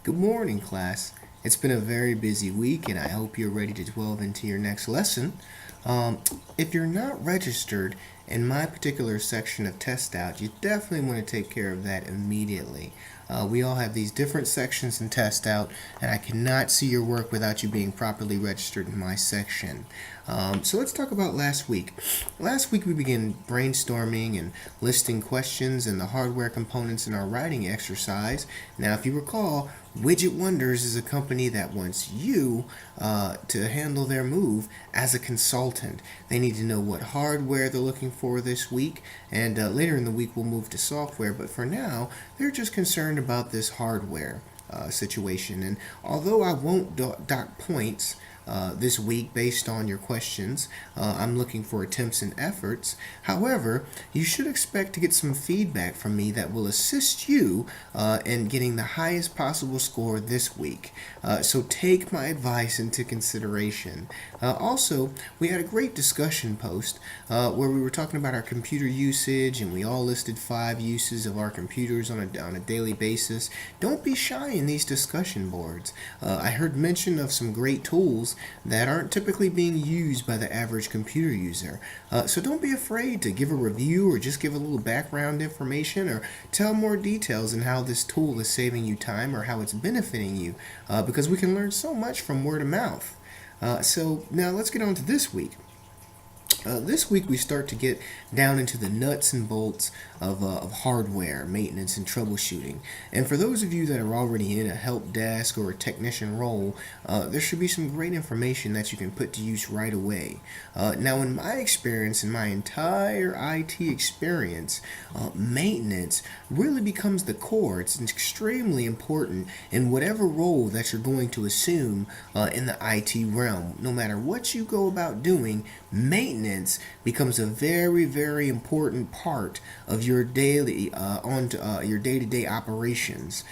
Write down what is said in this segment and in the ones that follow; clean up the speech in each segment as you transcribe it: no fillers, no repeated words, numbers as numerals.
Good morning, class. It's been a very busy week, and I hope you're ready to delve into your next lesson. Um, if you're not registered in my particular section of test out, you definitely want to take care of that immediately. We all have these different sections in test out, and I cannot see your work without you being properly registered in my section. So let's talk about last week. Last week we began brainstorming and listing questions and the hardware components in our writing exercise. Now, if you recall, Widget Wonders is a company that wants you to handle their move as a consultant. They need to know what hardware they're looking for this week, and later in the week we'll move to software. But for now, they're just concerned about this hardware situation. And although I won't dock points this week based on your questions. I'm looking for attempts and efforts. However, you should expect to get some feedback from me that will assist you in getting the highest possible score this week. So take my advice into consideration. Also, we had a great discussion post where we were talking about our computer usage, and we all listed 5 uses of our computers on a daily basis. Don't be shy in these discussion boards. I heard mention of some great tools that aren't typically being used by the average computer user. So don't be afraid to give a review or just give a little background information or tell more details on how this tool is saving you time or how it's benefiting you because we can learn so much from word of mouth. So now let's get on to this week. This week we start to get down into the nuts and bolts of hardware maintenance and troubleshooting. And for those of you that are already in a help desk or a technician role, there should be some great information that you can put to use right away. Now, in my experience, in my entire IT experience, maintenance really becomes the core. It's extremely important in whatever role that you're going to assume in the IT realm. No matter what you go about doing, maintenance becomes a very, very important part of your daily your day-to-day operations.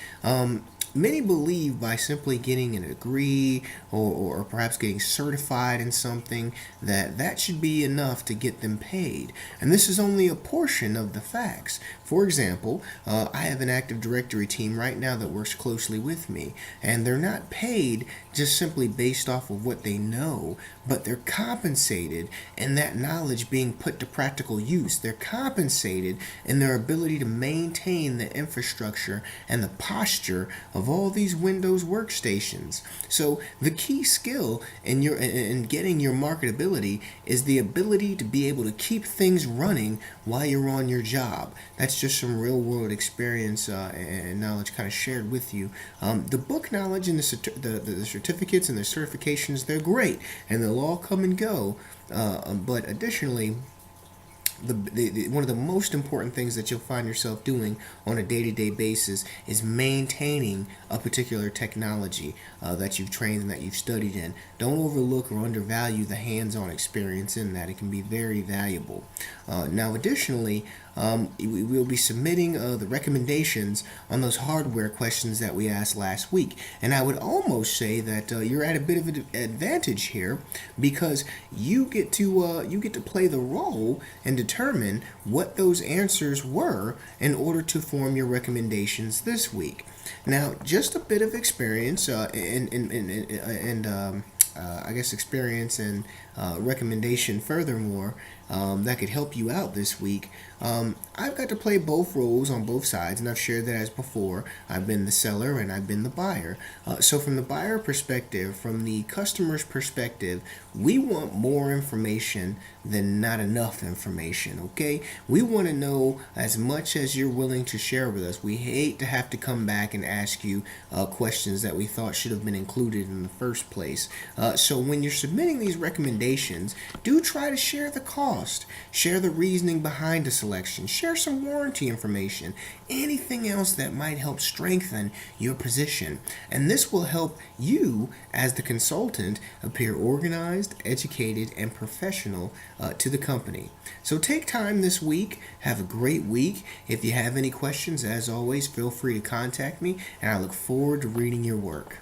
Many believe by simply getting a degree or perhaps getting certified in something that should be enough to get them paid. And this is only a portion of the facts. For example, I have an Active Directory team right now that works closely with me, and they're not paid just simply based off of what they know, but they're compensated in that knowledge being put to practical use. They're compensated in their ability to maintain the infrastructure and the posture of all these Windows workstations. So the key skill in getting your marketability is the ability to be able to keep things running while you're on your job. That's just some real world experience and knowledge kind of shared with you. The book knowledge and the certificates and the certifications, they're great and they'll all come and go. But additionally, one of the most important things that you'll find yourself doing on a day-to-day basis is maintaining a particular technology that you've trained and that you've studied in. Don't overlook or undervalue the hands-on experience in that. It can be very valuable. Now, additionally, we will be submitting the recommendations on those hardware questions that we asked last week. And I would almost say that you're at a bit of an advantage here because you get to play the role and determine what those answers were in order to form your recommendations this week. Now, just a bit of experience I guess experience and recommendation furthermore that could help you out this week. I've got to play both roles on both sides, and I've shared that as before. I've been the seller and I've been the buyer. So from the buyer perspective, from the customer's perspective, we want more information than not enough information, okay? We want to know as much as you're willing to share with us. We hate to have to come back and ask you questions that we thought should have been included in the first place. So when you're submitting these recommendations, do try to share the cost, share the reasoning behind the selection, share some warranty information, anything else that might help strengthen your position. And this will help you as the consultant appear organized, educated, and professional to the company. So take time this week. Have a great week. If you have any questions, as always, feel free to contact me, and I look forward to reading your work.